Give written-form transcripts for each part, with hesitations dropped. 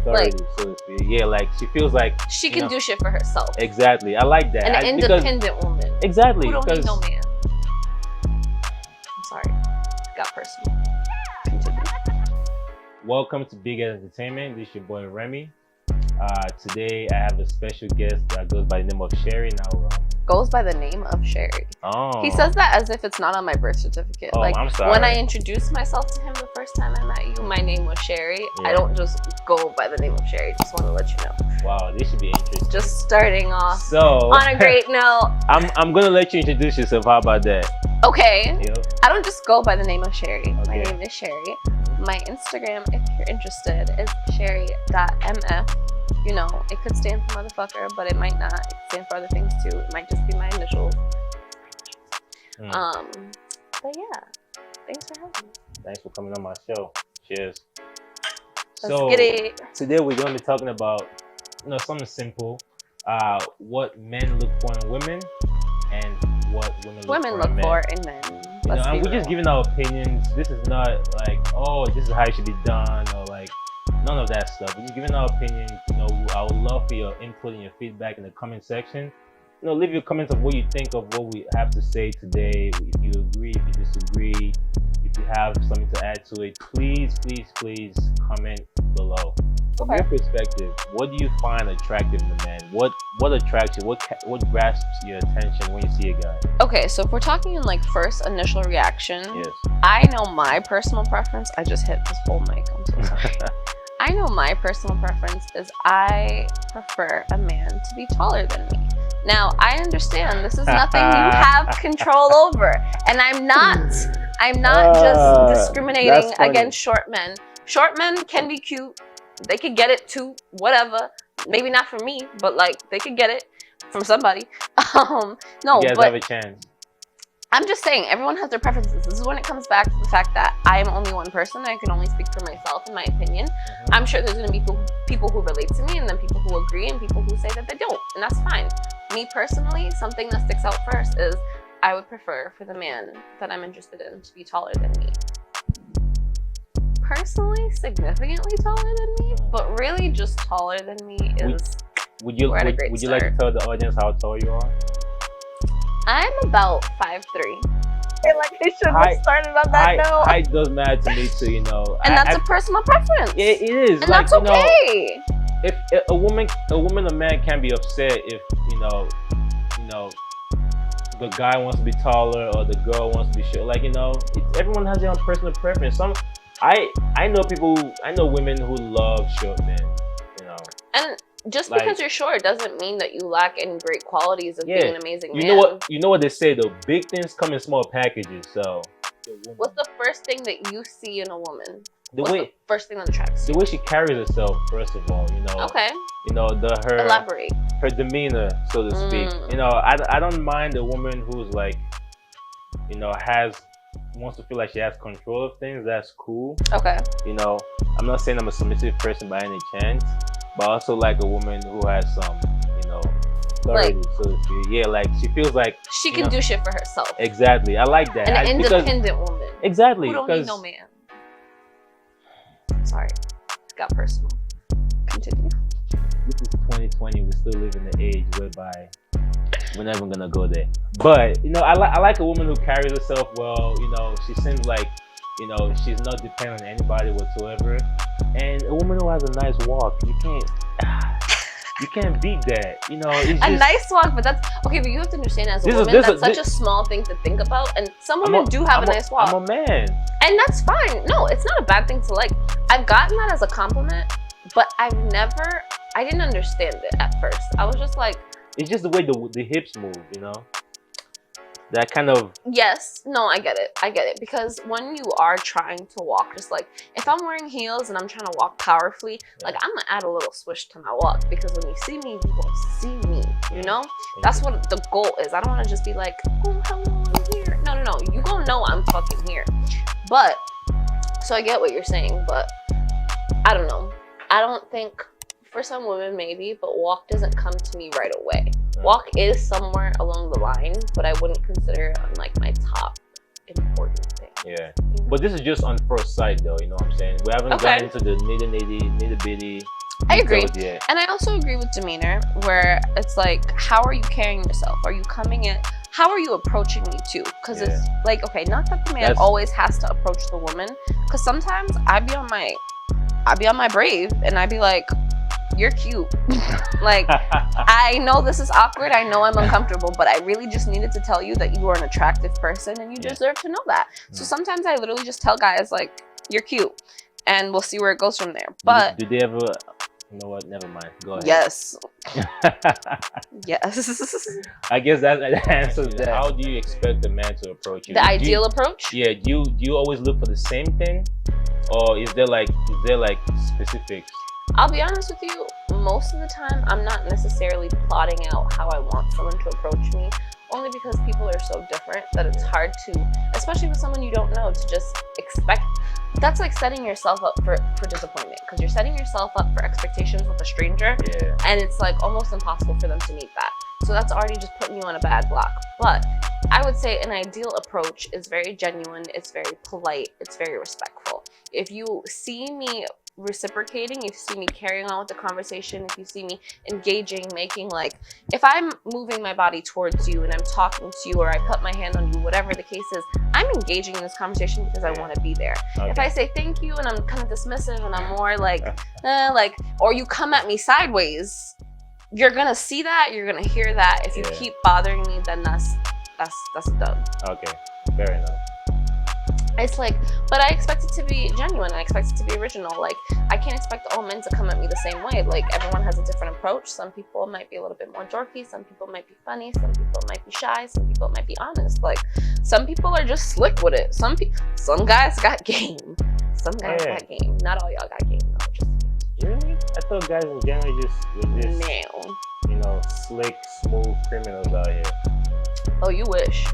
Like, authority, so to speak. Yeah, like she feels like she you can know, do shit for herself. exactly. I like that. An independent woman. Exactly. Who don't need Because no man. I'm sorry. Got personal. Continue. welcome to Big Ed Entertainment. This is your boy Remy. Today I have a special guest that goes by the name of Sherry. Now, Goes by the name of Sherry. oh, He says that as if it's not on my birth certificate. Oh, like I'm sorry. when I introduced myself to him the first time I met you, my name was Sherry. Yeah. I don't just go by the name of Sherry. Just want to let you know. Wow, this should be interesting. Just starting off So on a great note. I'm gonna let you introduce yourself. How about that? Okay. Yep. I don't just go by the name of Sherry. My Okay. name is Sherry. My Instagram, if you're interested, is sherry.mf. You know, it could stand for motherfucker, but it might not. It could stand for other things too. It might just be my initials. Mm. But yeah, thanks for having me. Thanks for coming on my show. Cheers. Let's get it. Today we're gonna be talking about something simple. What men look for in women and what women Look in men. for in men. Let's And be we're just real. giving our opinions. This is not like, oh, this is how it should be done, or like none of that stuff. We're just giving our opinions. I would love for your input and your feedback in the comment section. Leave your comments of what you think of what we have to say today. If you agree, if you disagree, if you have something to add to it, please comment below. From Okay. your perspective, what do you find attractive in a man? What attracts you? What grasps your attention when you see a guy? Okay, so if we're talking in like first initial reaction, Yes. I know my personal preference. I just hit this whole mic. I'm so sorry. I know my personal preference is I prefer a man to be taller than me. Now, I understand this is nothing you have control over. And I'm not just discriminating that's funny. against short men. Short men can be cute. They could get it too, whatever. Maybe not from me, but like they could get it from somebody. No, You guys but have a chance. I'm just saying, everyone has their preferences. This is when it comes back to the fact that I am only one person. I can only speak for myself, in my opinion. I'm sure there's going to be people who relate to me, and then people who agree, and people who say that they don't. And that's fine. Me personally, something that sticks out first is I would prefer for the man that I'm interested in to be taller than me. Personally, significantly taller than me, but really just taller than me is... Would you We're at a like great to start. tell the audience how tall you are? I'm about 5'3". I feel like I should have started on that note. Height does matter to me too, And that's a personal preference. it is. And like, that's okay. If a woman or man can be upset if the guy wants to be taller or the girl wants to be short. Like everyone has their own personal preference. I know women who love short men. And just Like- because you're short doesn't mean that you lack any great qualities of being an amazing man. You know what they say though. Big things come in small packages. So What's the first thing that you see in a woman? the What's way the first thing that attracts you? the way she carries herself, first of all, Okay, elaborate. her demeanor, so to speak. I don't mind a woman who's like, wants to feel like she has control of things. That's cool. Okay. I'm not saying I'm a submissive person by any chance, but I also like a woman who has some, authority, so to speak. Yeah, like she feels like She can do shit for herself. exactly. I like that. An Because- independent woman. exactly. Who don't need Because no man. Sorry. Got personal. Continue. this is 2020. We still live in the age whereby we're never gonna go there. But I like a woman who carries herself well. She seems like she's not dependent on anybody whatsoever, and a woman who has a nice walk. You can't beat that. It's just, A nice walk, but that's okay. But you have to understand, as a This is- woman, this that's is- such a small thing to think about. And some women do have a nice walk, I'm a man. and that's fine. No, it's not a bad thing to like. I've gotten that as a compliment, but I didn't understand it at first. I was just like, It's just the way the hips move. That kind of yes, no, I get it. Because when you are trying to walk, just like if I'm wearing heels and I'm trying to walk powerfully, like I'm gonna add a little swish to my walk, because when you see me, you will see me. That's what the goal is. I don't want to just be like, oh, hello, I'm here. No. You gonna know I'm fucking here. But so I get what you're saying, but I don't know. I don't think, for some women maybe, but walk doesn't come to me right away. Walk is somewhere along the line, but I wouldn't consider it on like my top important thing. yeah. But this is just on first sight, though. You know what I'm saying? We haven't Okay. gotten into the nitty bitty. I agree. details yet. And I also agree with demeanor, where it's like, how are you carrying yourself? Are you coming in? How are you approaching me too? Because it's like, okay, not that the man always has to approach the woman, because sometimes I'd be on my brave and I'd be like, you're cute. Like, I know this is awkward. I know I'm uncomfortable, but I really just needed to tell you that you are an attractive person and you deserve to know that. So sometimes I literally just tell guys like, you're cute, and we'll see where it goes from there. But do they ever? You know what? Never mind. Go ahead. Yes. Yes. I guess that answers that. How do you expect a man to approach you? The ideal approach? Yeah. Do you always look for the same thing, or is there like specifics? I'll be honest with you, most of the time I'm not necessarily plotting out how I want someone to approach me, only because people are so different that it's hard to, especially with someone you don't know, to just expect. That's like setting yourself up for disappointment, because you're setting yourself up for expectations with a stranger, and it's like almost impossible for them to meet that. So that's already just putting you on a bad block. But I would say an ideal approach is very genuine, it's very polite, it's very respectful. If you see me reciprocating, if you see me carrying on with the conversation, if you see me engaging, making, like, if I'm moving my body towards you and I'm talking to you, or I put my hand on you, whatever the case is, I'm engaging in this conversation because I want to be there. If I say thank you and I'm kind of dismissive and I'm more like, or you come at me sideways, you're gonna see that, you're gonna hear that. If you keep bothering me, then that's a dub. Okay, fair enough. It's like, but I expect it to be genuine. I expect it to be original. Like, I can't expect all men to come at me the same way. Like, everyone has a different approach. Some people might be a little bit more dorky. Some people might be funny. Some people might be shy. Some people might be honest. Like, some people are just slick with it. Some guys got game. Some guys got game. Not all y'all got game though. Really? I thought guys in general were just you know, slick, smooth criminals out here. Oh, you wish.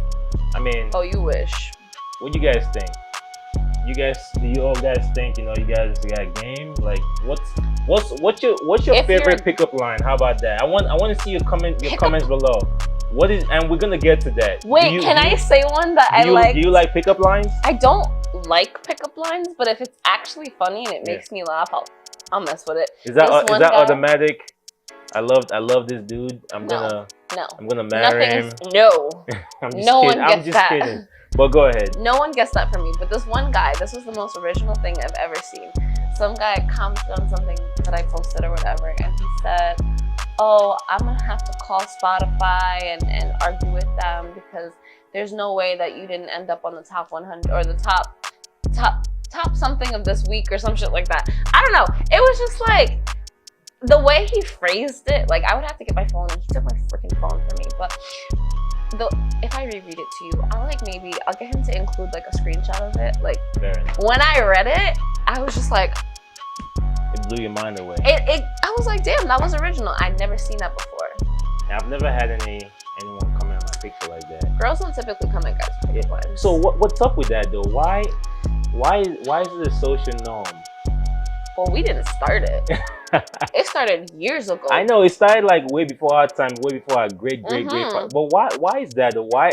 I mean. Oh, you wish. What do you guys think? Do you all guys think, you know, you guys got game? Like, what's your favorite pickup line? How about that? I want to see your comments below. What is, and we're gonna get to that. Wait, can I say one that I like? Do you like pickup lines? I don't like pickup lines, but if it's actually funny and it makes me laugh, I'll mess with it. Is that automatic? I love this dude. I'm gonna marry him. No. I'm just no kidding. one gets that. Kidding. But go ahead. No one gets that from me. But this one guy, this was the most original thing I've ever seen. Some guy commented on something that I posted or whatever, and he said, oh, I'm gonna have to call Spotify and argue with them because there's no way that you didn't end up on the top 100 or the top something of this week or some shit like that. I don't know. It was just like, the way he phrased it, like, I would have to get my phone, and he took my freaking phone from me, but if I reread it to you, I'll get him to include like a screenshot of it. Like, when I read it, I was just like, it blew your mind away. I was like, damn, that was original. I'd never seen that before. I've never had anyone comment on my picture like that. Girls don't typically comment guys' picture lines. So what's up with that though? Why is it a social norm? Well, we didn't start it. It started years ago. I know it started like way before our time, way before our great. But why is that? Why?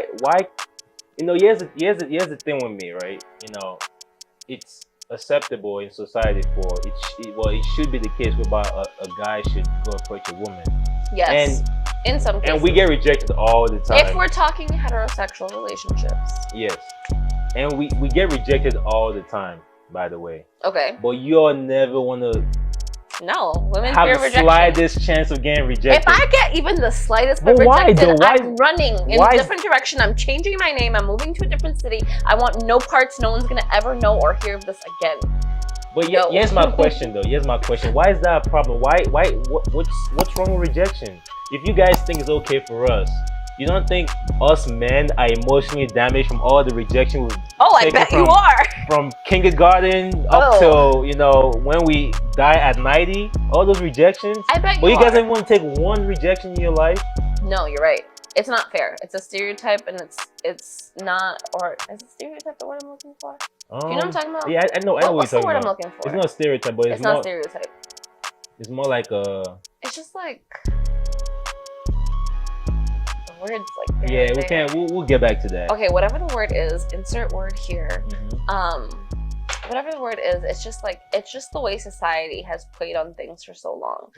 You know, here's the thing with me, right? You know, it's acceptable in society for it should be the case whereby a guy should go approach a woman. Yes. And in some cases. And we get rejected all the time. If we're talking heterosexual relationships. Yes. And we get rejected all the time, by the way. Okay. But you'll never want to. No, women have fear the rejection. slightest chance of getting rejected. If I get even the slightest bit rejected, I'm running in a different direction. I'm changing my name. I'm moving to a different city. I want no parts. No one's gonna ever know or hear of this again. But here's my question though. Here's my question. Why is that a problem? What's wrong with rejection? If you guys think it's okay for us, you don't think us men are emotionally damaged from all the rejection we've I bet you are. From kindergarten up till, you know, when we die at 90, all those rejections. I bet you are. But you guys don't want to take one rejection in your life? No, you're right. It's not fair. It's a stereotype, and it's not, or is it stereotype the word I'm looking for? Do you know what I'm talking about? Yeah, I know. What's the word I'm looking for? It's not stereotype, but it's not stereotype. It's more like a. It's just like. Words like we'll get back to that. Okay, whatever the word is, insert word here. whatever the word is, it's just the way society has played on things for so long.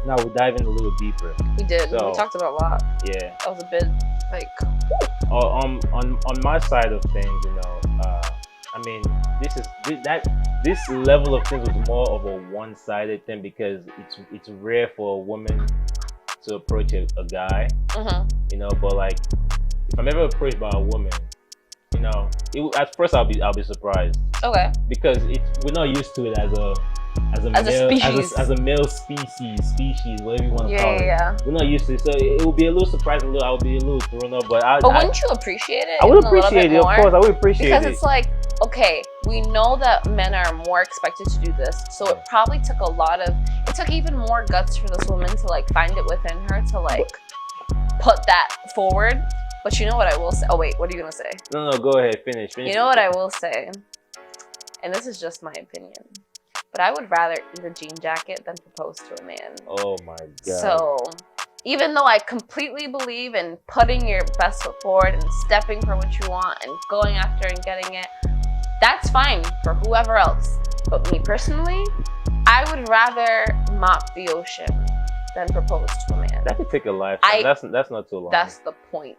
Now we're diving a little deeper. We did. So, we talked about a lot. Yeah. That was a bit like. On my side of things, I mean, this level of things was more of a one-sided thing because it's rare for a woman to approach a guy, but like if I'm ever approached by a woman, at first I'll be surprised. Okay. Because we're not used to it as a male species, whatever you want to call it. Yeah. We're not used to it, so it will be a little surprising. I'll be a little thrown up, but wouldn't you appreciate it? I would appreciate it, of course. I would appreciate it because it's like, okay, we know that men are more expected to do this, so it probably took it took even more guts for this woman to like find it within her to like put that forward. But you know what I will say? Oh wait, what are you gonna say? No, go ahead, finish. You know what I will say, and this is just my opinion, but I would rather eat a jean jacket than propose to a man. Oh my god. So even though I completely believe in putting your best foot forward and stepping for what you want and going after and getting it, that's fine for whoever else. But me personally, I would rather mop the ocean than propose to a man. That could take a lifetime. That's not too long. That's the point.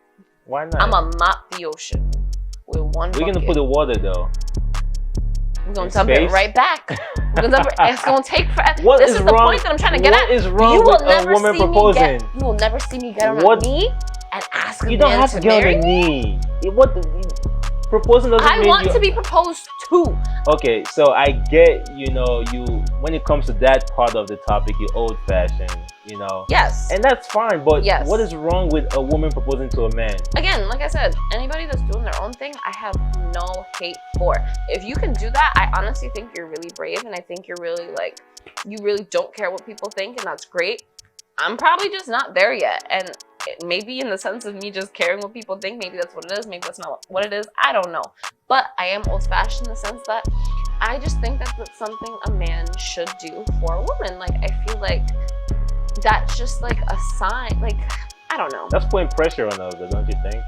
Why not? I'm gonna mop the ocean with one bucket. We're gonna put the water though. We're gonna dump it right back. It's gonna take forever. This is the point that I'm trying to get at. What is wrong with a woman proposing? You will never see me get on my knee and ask a man to marry. You don't have to get on the knee. Proposing doesn't mean I want to be proposed to. Okay, so I get, you when it comes to that part of the topic, you're old-fashioned, Yes. And that's fine, but yes. What is wrong with a woman proposing to a man? Again, like I said, anybody that's doing their own thing, I have no hate for. If you can do that, I honestly think you're really brave, and I think you're really you really don't care what people think, and that's great. I'm probably just not there yet, and maybe in the sense of me just caring what people think, maybe that's what it is, maybe that's not what it is, I don't know. But I am old-fashioned in the sense that I just think that that's something a man should do for a woman. Like, I feel like that's just like a sign, like, I don't know. That's putting pressure on us, don't you think?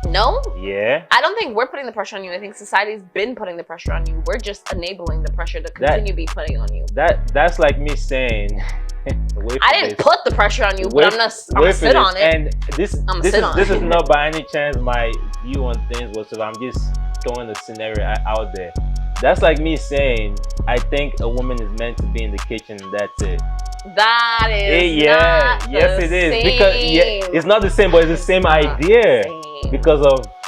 No? Yeah. I don't think we're putting the pressure on you. I think society's been putting the pressure on you. We're just enabling the pressure to continue be putting on you. That's like me saying I didn't put the pressure on you, but I'm gonna sit on it. And this is not by any chance my view on things whatsoever. I'm just throwing a scenario out there. That's like me saying I think a woman is meant to be in the kitchen and that's it. That is not yes it is same. Because it's not the same, but it's the same idea because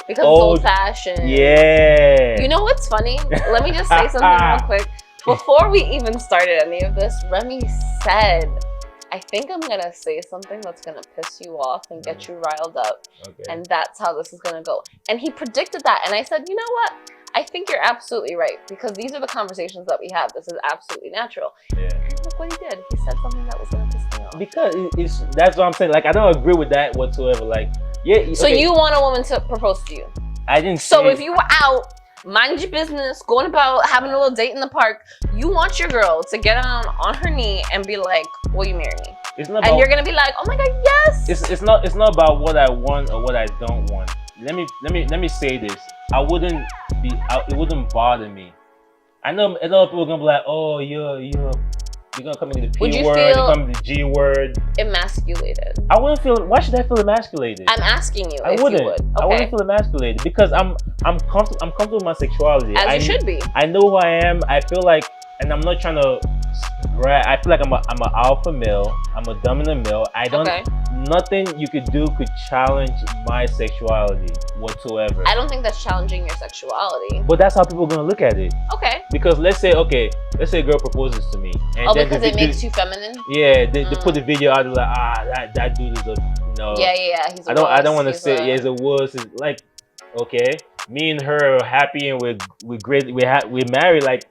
it's old fashioned. Yeah. You know what's funny? Let me just say something real quick. Before we even started any of this, Remy said, I think I'm gonna say something that's gonna piss you off and get you riled up. Okay. And that's how this is gonna go. And he predicted that, and I said, you know what? I think you're absolutely right, because these are the conversations that we have. This is absolutely natural. Yeah. And look what he did. He said something that was gonna piss me off. Because that's what I'm saying. Like, I don't agree with that whatsoever. Like, yeah. So you want a woman to propose to you? I didn't. So if you were out, mind your business, going about having a little date in the park, you want your girl to get on her knee and be like, will you marry me? It's not about, and you're gonna be like, oh my god, yes. It's not about what I want or what I don't want. Let me say this. It wouldn't bother me. I know a lot of people are gonna be like, oh, you're gonna come into the P word, you're coming to the G word. Emasculated. I wouldn't feel. Why should I feel emasculated? I'm asking you. I wouldn't. Okay. I wouldn't feel emasculated because I'm comfortable with my sexuality. As you should be. I know who I am. I feel like, and I'm not trying to brag. I feel like I'm an alpha male. I'm a dominant male. Nothing you could do could challenge my sexuality whatsoever. I don't think that's challenging your sexuality. But that's how people are gonna look at it. Okay. Because let's say a girl proposes to me. And because it makes you feminine. Yeah, they put the video out like, that dude is a Yeah. He's a I don't want to say he's a wuss. It's like, okay, me and her are happy and we're great. We're married. Like,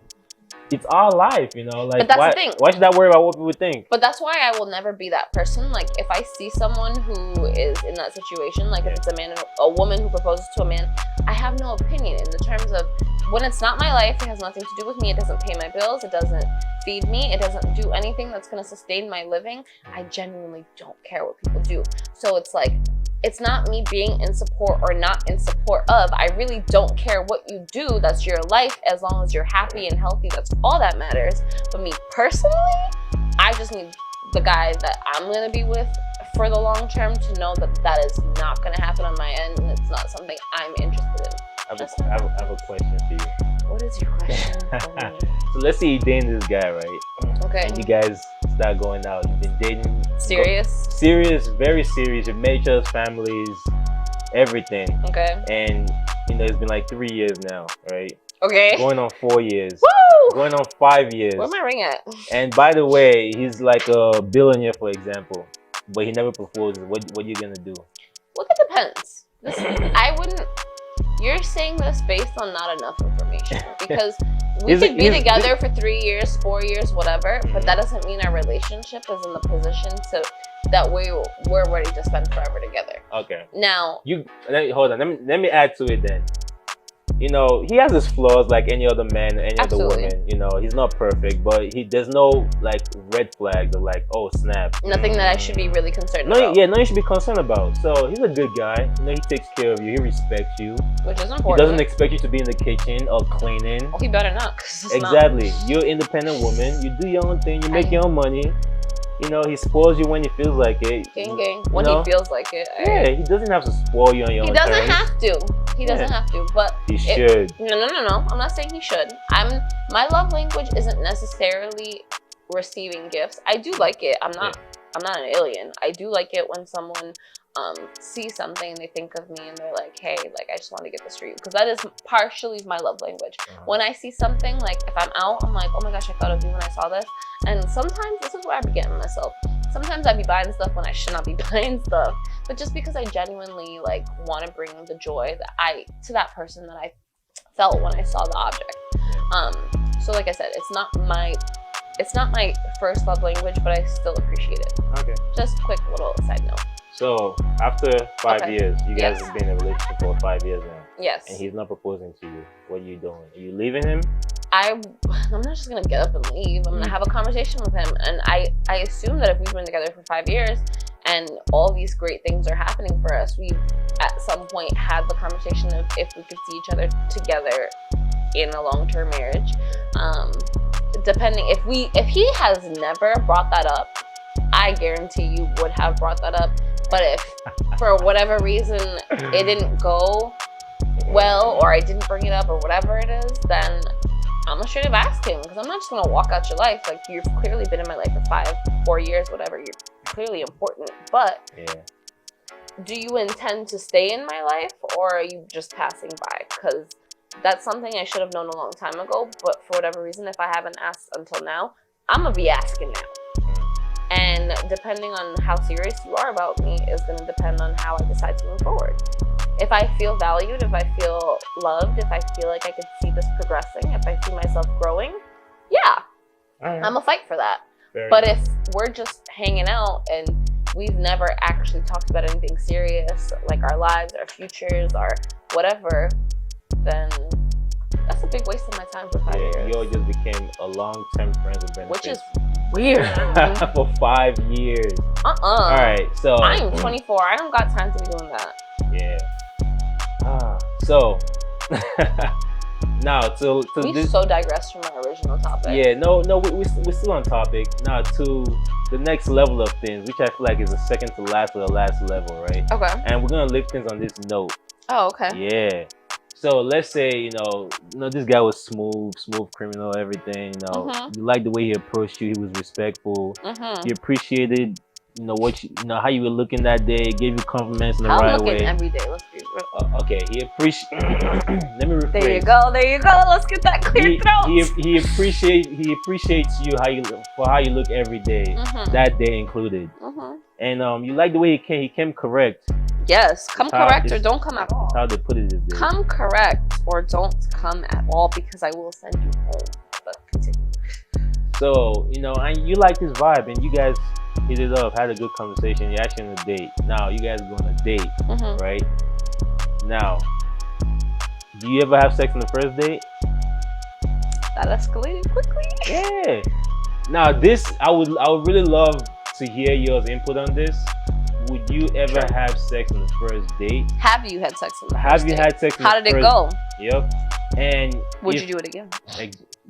it's our life, Like, but that's the thing. Why should I worry about what people think? But that's why I will never be that person. Like, if I see someone who is in that situation, like if it's a woman who proposes to a man, I have no opinion in the terms of when it's not my life, it has nothing to do with me. It doesn't pay my bills. It doesn't feed me. It doesn't do anything that's going to sustain my living. I genuinely don't care what people do. So it's like, it's not me being in support or not in support of. I really don't care what you do. That's your life. As long as you're happy and healthy, that's all that matters. But me personally, I just need the guy that I'm gonna be with for the long term to know that that is not gonna happen on my end, and it's not something I'm interested in. I have a question for you. What is your question for me? So let's say you dating this guy, right? Okay. And you guys start going out. You've been dating. Serious? Serious, very serious. You've met each other's families, everything. Okay. And it's been like 3 years now, right? Okay. Going on 4 years. Woo! Going on 5 years. Where's my ring at? And by the way, he's like a billionaire, for example, but he never proposes. What are you gonna do? Well, that depends. I wouldn't. You're saying this based on not enough information because we could be together for 3 years, 4 years, whatever, but that doesn't mean our relationship is in the position that we're ready to spend forever together. Okay. Now, hold on. Let me add to it then. He has his flaws like any other man, any Absolutely. other woman. He's not perfect, but there's no like red flags of like, oh snap. nothing that I should be really concerned about. No, you should be concerned about. So he's a good guy. He takes care of you. He respects you. Which is He important. doesn't expect you to be in the kitchen or cleaning. Well, he better not. 'Cause it's Exactly. You're an independent woman. You do your own thing. You make your own money. He spoils you when he feels like it. Gang. When he feels like it. Yeah, he doesn't have to spoil you on your own He doesn't terms. have to. He doesn't have to. But He should. No. I'm not saying he should. My love language isn't necessarily receiving gifts. I do like it. I'm not an alien. I do like it when someone sees something and they think of me and they're like, hey, like I just want to get this for you, because that is partially my love language. When I see something, like if I'm out, I'm like, oh my gosh, I thought of you when I saw this. And sometimes this is where I be getting myself. Sometimes I be buying stuff when I should not be buying stuff, but just because I genuinely like want to bring the joy to that person that I felt when I saw the object. So like I said, it's not my first love language, but I still appreciate it. Okay. Just quick little side note. So after 5 Okay. years, you guys Yes. have been in a relationship for 5 years now, Yes. and he's not proposing to you. What are you doing? Are you leaving him? I'm not just gonna get up and leave. I'm gonna have a conversation with him, and I assume that if we've been together for 5 years and all these great things are happening for us, we've at some point had the conversation of if we could see each other together in a long-term marriage. Depending if he has never brought that up, I guarantee you would have brought that up. But if for whatever reason it didn't go well, or I didn't bring it up, or whatever it is, then I'm gonna straight up ask him, because I'm not just gonna walk out your life. Like, you've clearly been in my life for 4 years, whatever. You're clearly important, but do you intend to stay in my life, or are you just passing by? Because that's something I should have known a long time ago, but for whatever reason, if I haven't asked until now, I'm gonna be asking now. And depending on how serious you are about me is gonna depend on how I decide to move forward. If I feel valued, if I feel loved, if I feel like I could see this progressing, if I see myself growing, yeah, I'm gonna fight for that. But if we're just hanging out and we've never actually talked about anything serious, like our lives, our futures, our whatever, then that's a big waste of my time for 5 years. You all just became a long-term friends with benefits. Which is weird. For 5 years. All right, so I am 24. I don't got time to be doing that. Yeah. So now to We this. so digressed from our original topic. Yeah, no, we're still on topic. Now to the next level of things, which I feel like is the second to last or the last level, right? Okay. And we're gonna lift things on this note. Oh, okay. Yeah. So let's say, this guy was smooth criminal, everything, You like the way he approached you, he was respectful. He appreciated, how you were looking that day, gave you compliments in the right I'm looking way. every day. Let's be real. Okay, he appreciate. Let me rephrase. There you go. Let's get that clear throat. He appreciates you for how you look every day, that day included. And you like the way he came correct. Yes, come correct or don't come at all. That's how they put it these days. Come correct or don't come at all, because I will send you home. But continue. So, and you like this vibe, and you guys hit it up, had a good conversation, you're actually on a date. Now, you guys go on a date, right? Now, do you ever have sex on the first date? That escalated quickly. Yeah. Now, this, I would really love to hear your input on this. would you ever Sure. have sex on the first date? Have you had sex on the first Have you date? had sex on How the did it first go? Yep. And Would if- you do it again?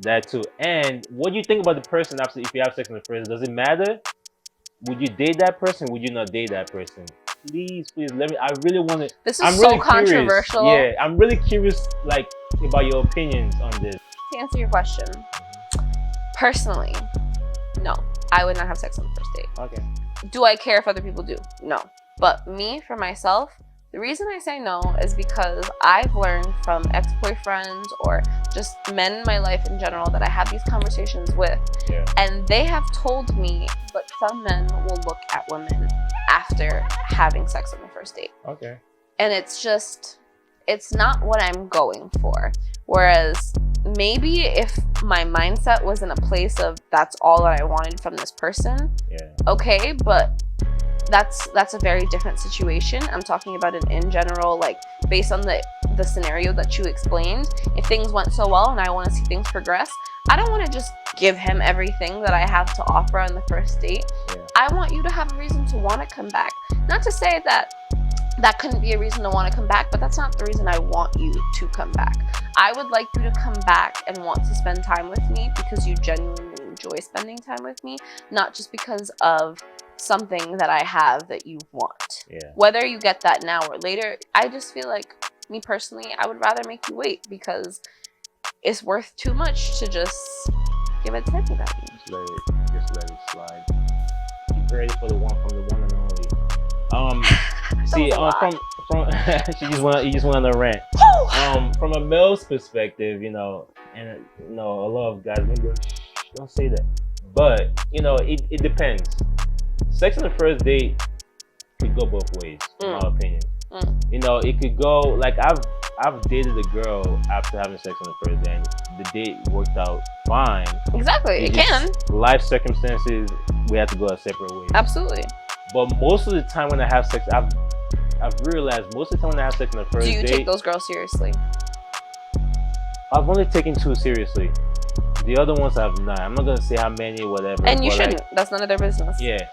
That too. And what do you think about the person after if you have sex on the first? Does it matter? Would you date that person? Would you not date that person? Please, let me. I really want to. This is I'm so really curious. controversial. Yeah, I'm really curious, like about your opinions on this. To answer your question, personally, no, I would not have sex on the first date. Okay. Do I care if other people do? No. But me, for myself, the reason I say no is because I've learned from ex-boyfriends or just men in my life in general that I have these conversations with, Yeah. and they have told me, but some men will look at women after having sex on the first date. Okay. And it's not what I'm going for. Whereas maybe if my mindset was in a place of that's all that I wanted from this person, Yeah. okay, but that's a very different situation. I'm talking about it in general, like based on the scenario that you explained. If things went so well and I want to see things progress, I don't want to just give him everything that I have to offer on the first date. Yeah. I want you to have a reason to want to come back. Not to say that couldn't be a reason to want to come back, but that's not the reason I want you to come back. I would like you to come back and want to spend time with me because you genuinely enjoy spending time with me, not just because of something that I have that you want. Yeah. Whether you get that now or later, I just feel like, me personally, I would rather make you wait because it's worth too much to just give it to anybody. Just let it slide. Keep ready for the one and only. See, was a lot. from you just went on a rant. From a male's perspective, and a lot of guys maybe don't say that, but it depends. Sex on the first date could go both ways, in my opinion. It could go like I've dated a girl after having sex on the first day, and the date worked out fine. Exactly, it can. Life circumstances, we had to go our separate ways. Absolutely. But most of the time when I have sex, I've realized most of the time when I have sex on the first Do you date, take those girls seriously? I've only taken 2 seriously. The other ones I've not. I'm not gonna say how many, whatever. And you but, shouldn't. That's none of their business. Yeah.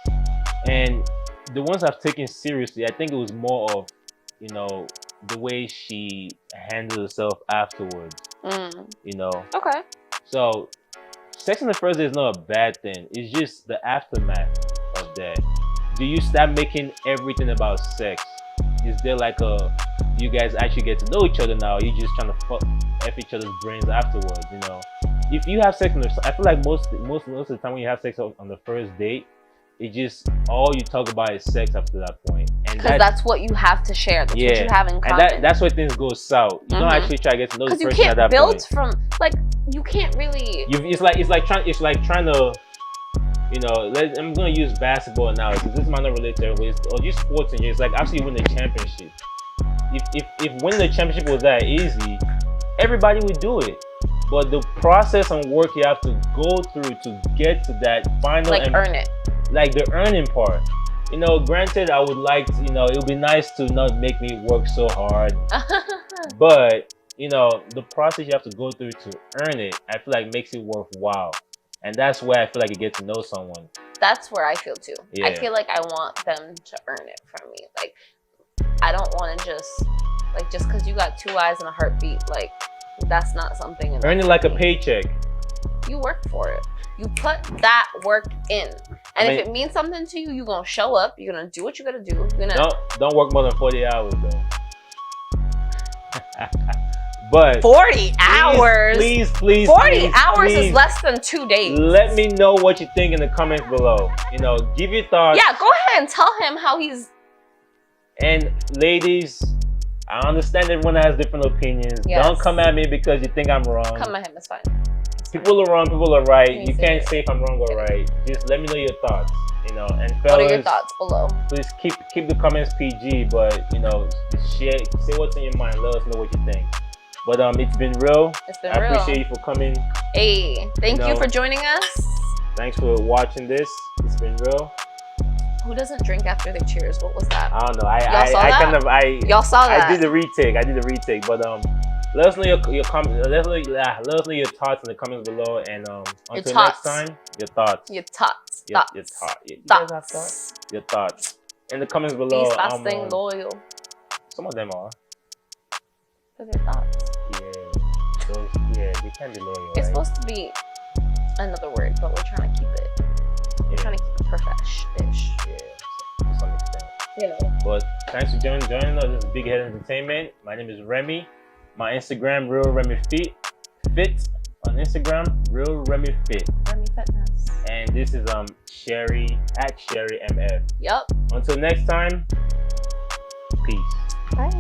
And the ones I've taken seriously, I think it was more of, the way she handled herself afterwards. Okay. So, sex on the first day is not a bad thing. It's just the aftermath of that. Do you start making everything about sex? Is there like do you guys actually get to know each other now? Or are you just trying to F each other's brains afterwards, If you have sex I feel like most of the time when you have sex on the first date, it just all you talk about is sex after that point. And Because that's what you have to share. That's what you have in common. And that's where things go south. You don't actually try to get to know the person Because you at that can't build point. from you can't really. It's like trying to. I'm gonna use basketball analogy. This might not relate to everybody, or just sports in here. It's like after you win the championship. If winning the championship was that easy, everybody would do it. But the process and work you have to go through to get to that final Earn it. Like the earning part. Granted, I would like to, it would be nice to not make me work so hard. But, the process you have to go through to earn it, I feel like makes it worthwhile. And that's where I feel like you get to know someone. That's where I feel too. Yeah. I feel like I want them to earn it from me. Like, I don't want to just because you got 2 eyes and a heartbeat, that's not something. Earn it like a paycheck. You work for it. You put that work in. And if it means something to you, you're going to show up. You're going to do what you got to do. You're gonna Don't work more than 40 hours, though. But 40 hours? Please. 40 hours is less than 2 days. Let me know what you think in the comments below. Give your thoughts. Yeah, go ahead and tell him how he's... And ladies, I understand everyone has different opinions. Yes. Don't come at me because you think I'm wrong. Come at him, it's fine. People are wrong, people are right. Let me You see can't it. say if I'm wrong or right. Just let me know your thoughts, And fellas, What are your thoughts below? Please keep the comments PG, but just share, say what's in your mind. Let us know what you think. But it's been real. It's been I real. appreciate you for coming. Hey, thank you for joining us. Thanks for watching this. It's been real. Who doesn't drink after they cheers? What was that? I don't know. Y'all saw that? Y'all saw that? I did the retake, but let us know your comments. Let us know your thoughts in the comments below. And until next time, your thoughts. Your thoughts. Your thoughts. You guys have thoughts? Your thoughts. in the comments below. These thoughts staying loyal. Some of them are. For their thoughts. Yeah, they can be loyal. It's right? supposed to be another word, but we're trying to keep it. We're trying to keep it profesh-ish. Yeah, to some extent. You know. But thanks for joining us. This is Big Head Entertainment. My name is Remy. My Instagram, Real Remy Fit on Instagram, Real Remy Fit. Remy Fitness. And this is Sherry at Sherry MF. Yup. Until next time, peace. Bye.